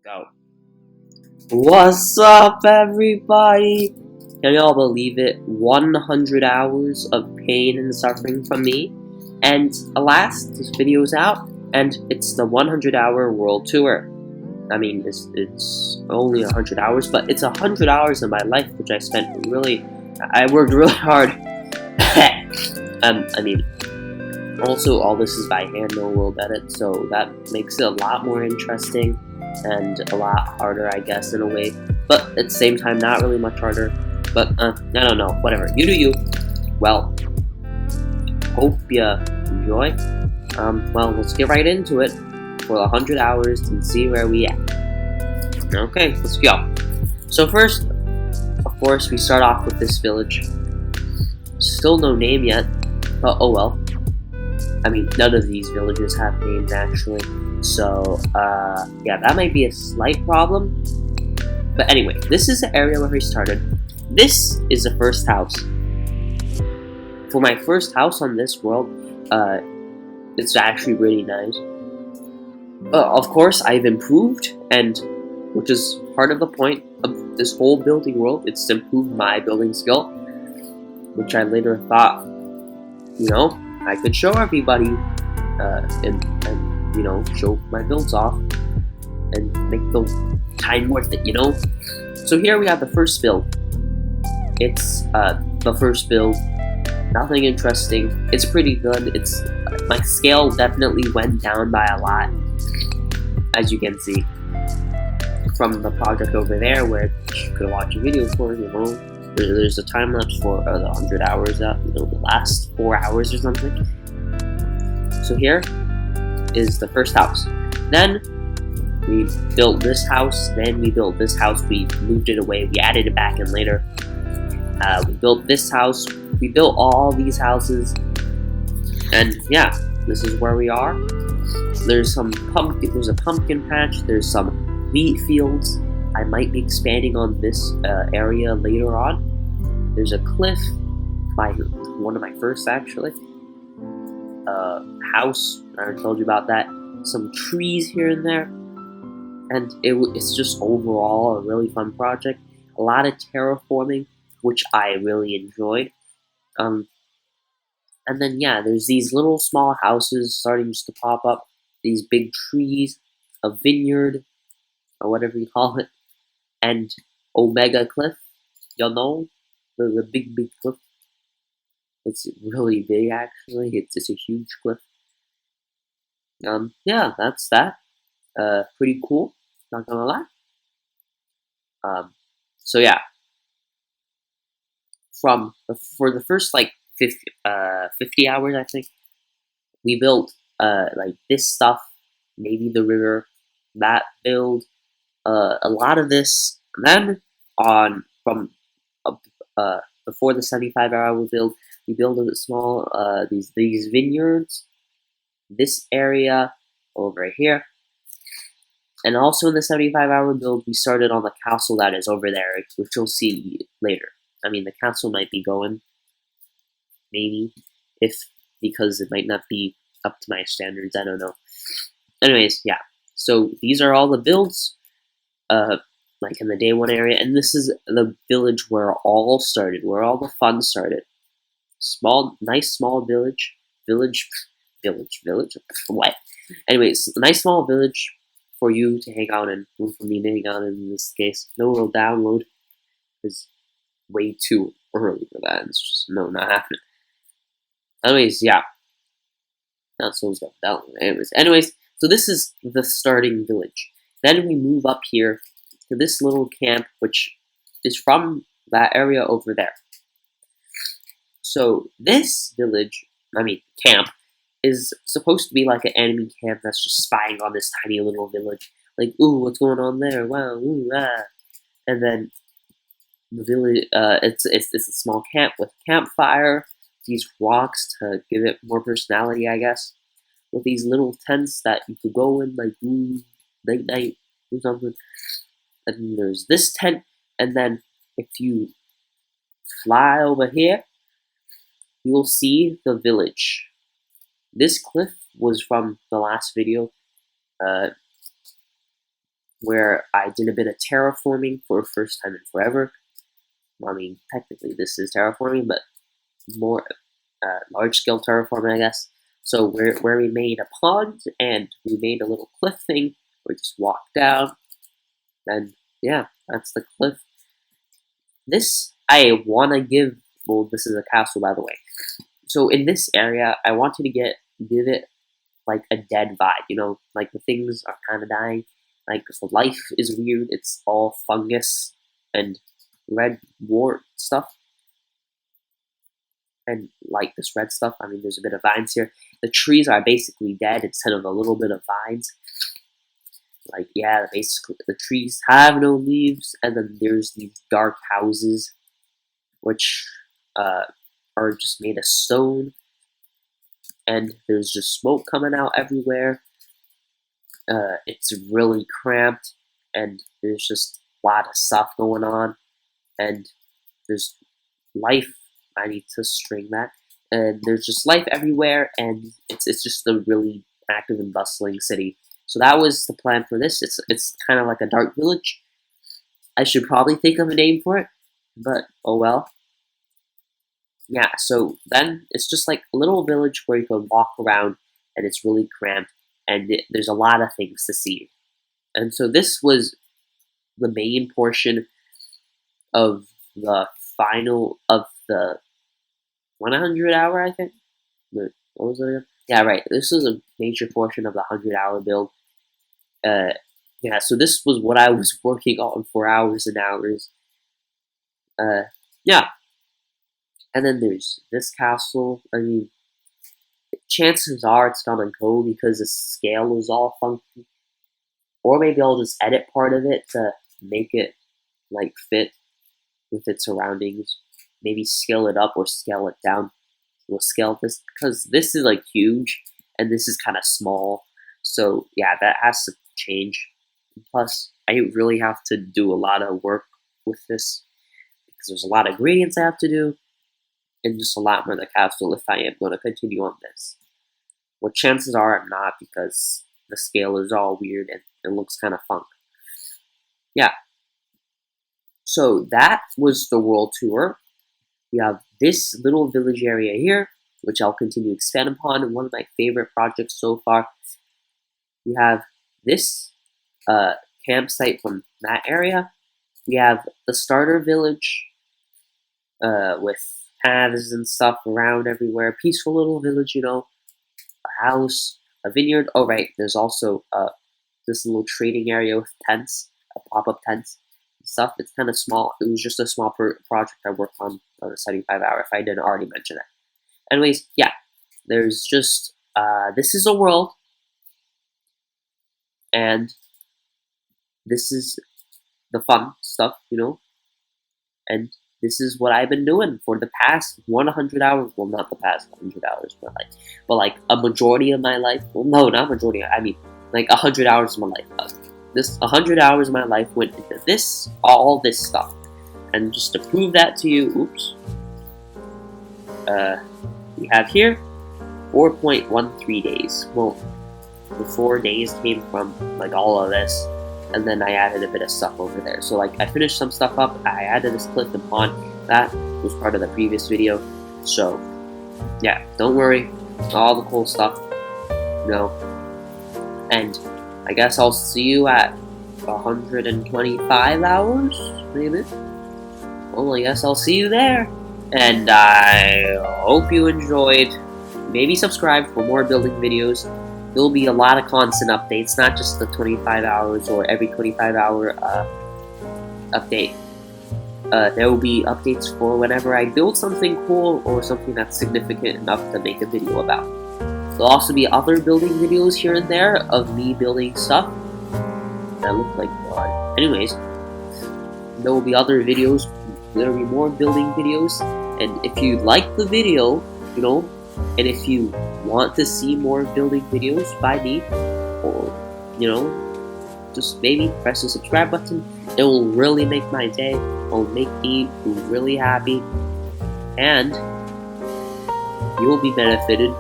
Go. What's up, everybody? Can y'all believe it? 100 hours of pain and suffering from me. And alas, this video's out, and it's the 100-hour world tour. I mean, it's only 100 hours, but it's 100 hours of my life, which I worked really hard. I mean, also, all this is by hand, no world edit, so that makes it a lot more interesting and a lot harder, I guess, in a way. But at the same time, not really much harder. But, I don't know, whatever. You do you. Well, hope you enjoy. Well, let's get right into it for 100 hours and see where we at. Okay, let's go. So first, of course, we start off with this village. Still no name yet, but oh well. I mean, none of these villages have names, actually. So, yeah, that might be a slight problem. But anyway, this is the area where we started. This is the first house. For my first house on this world, it's actually really nice. Of course, I've improved, and which is part of the point of this whole building world. It's to improve my building skill, which I later thought, I could show everybody, and show my builds off, and make the time worth it, So here we have the first build. It's, the first build, nothing interesting, it's pretty good, my scale definitely went down by a lot, as you can see, from the project over there, where you could watch a video for, there's a time lapse for the 100 hours, the last 4 hours or something. So here is the first house. Then we built this house. Then we built this house. We moved it away. We added it back in later. We built this house. We built all these houses. And yeah, this is where we are. There's some pumpkin. There's a pumpkin patch. There's some wheat fields. I might be expanding on this area later on. There's a cliff by one of my first, actually. House, I already told you about that. Some trees here and there. And it's just overall a really fun project. A lot of terraforming, which I really enjoyed. And then, yeah, there's these little small houses starting just to pop up. These big trees, a vineyard, or whatever you call it. And Omega Cliff, the big cliff. It's really big, actually. It's a huge cliff. Yeah, that's that. Pretty cool, not gonna lie. So yeah, for the first 50 hours, I think, we built like this stuff, maybe the river, that build, a lot of this. And then before the 75-hour build, we built a small these vineyards, this area over here. And also in the 75-hour build, we started on the castle that is over there, which you'll see later. I mean, the castle might be going, maybe, because it might not be up to my standards, I don't know. Anyways, yeah. So these are all the builds, like in the day one area, and this is the village where all started, where all the fun started. Nice small village, what? Anyways, a nice small village for you to hang out in, for me to hang out in this case. No real download, is way too early for that. It's just, not happening. Anyways, yeah. Not so got download. Anyways, so this is the starting village. Then we move up here to this little camp, which is from that area over there. So this camp, is supposed to be like an enemy camp that's just spying on this tiny little village. Like, ooh, what's going on there? Wow, ooh, ah. And then the village, it's a small camp with campfire, these rocks to give it more personality, I guess. With these little tents that you could go in, like, night or something. And then there's this tent, and then if you fly over here, you will see the village. This cliff was from the last video. where I did a bit of terraforming for the first time in forever. I mean, technically this is terraforming, but more large-scale terraforming, I guess. So where we made a pond and we made a little cliff thing. We just walked down, and yeah, that's the cliff. This I wanna give. Well, this is a castle, by the way. So in this area, I wanted to give it like a dead vibe. You know, like the things are kind of dying. Like the life is weird. It's all fungus and red wart stuff. And like this red stuff, I mean, there's a bit of vines here. The trees are basically dead instead of a little bit of vines. Like, yeah, basically the trees have no leaves, and then there's these dark houses, which are just made of stone, and there's just smoke coming out everywhere. It's really cramped, and there's just a lot of stuff going on, and there's life. I need to string that. And there's just life everywhere, and it's just a really active and bustling city. So that was the plan for this. It's kind of like a dark village. I should probably think of a name for it, but oh well. Yeah, so then it's just like a little village where you can walk around, and it's really cramped, and there's a lot of things to see. And so this was the main portion of the final of the 100 hour, I think. What was it again? Yeah, right. This is a major portion of the 100-hour build. Yeah, so this was what I was working on for hours and hours. Yeah. And then there's this castle. I mean, chances are it's gonna go because the scale is all funky. Or maybe I'll just edit part of it to make it like fit with its surroundings. Maybe scale it up or scale it down. We'll scale this because this is like huge and this is kind of small. So yeah, that has to change. Plus, I really have to do a lot of work with this because there's a lot of ingredients I have to do and just a lot more in the castle if I am going to continue on this. Well, chances are I'm not because the scale is all weird and it looks kind of funk. Yeah. So that was the world tour. We have this little village area here, which I'll continue to expand upon. One of my favorite projects so far. We have this campsite from that area. We have the starter village with paths and stuff around everywhere. Peaceful little village, you know. A house, a vineyard. Oh, right. There's also this little trading area with tents, pop-up tents. Stuff. It's kind of small. It was just a small project I worked on the 75 hour, if I didn't already mention that. Anyways, yeah, there's just, this is a world, and this is the fun stuff, you know, and this is what I've been doing for the past 100 hours, well, not the past 100 hours of my life, but like a majority of my life, well, no, not majority, I mean, like 100 hours of my life. This 100 hours of my life went into this, all this stuff. And just to prove that to you, oops, we have here 4.13 days. Well, the 4 days came from like all of this, and then I added a bit of stuff over there. So like I finished some stuff up, I added this cliff and pond, that was part of the previous video. So yeah, don't worry, all the cool stuff, you know, and I guess I'll see you at 125 hours, maybe? Well, I guess I'll see you there. And I hope you enjoyed. Maybe subscribe for more building videos. There'll be a lot of constant updates, not just the 25 hours or every 25-hour update. There will be updates for whenever I build something cool or something that's significant enough to make a video about. There'll also be other building videos here and there of me building stuff. That look like God. Anyways, there will be other videos. There will be more building videos. And if you like the video, you know, and if you want to see more building videos by me, or, you know, just maybe press the subscribe button. It will really make my day. It will make me really happy. And you will be benefited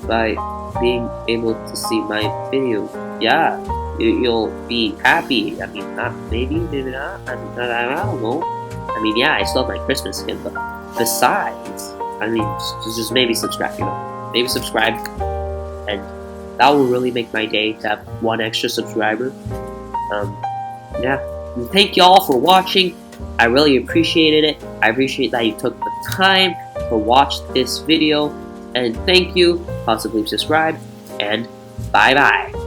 by being able to see my video. Yeah, you'll be happy. I mean, not maybe, maybe not. I don't know. I mean, yeah, I still have my Christmas skin, but besides, I mean, just maybe subscribe. Maybe subscribe, and that will really make my day to have one extra subscriber. Yeah. And thank you all for watching. I really appreciated it. I appreciate that you took the time to watch this video. And thank you. Possibly subscribe. And bye-bye.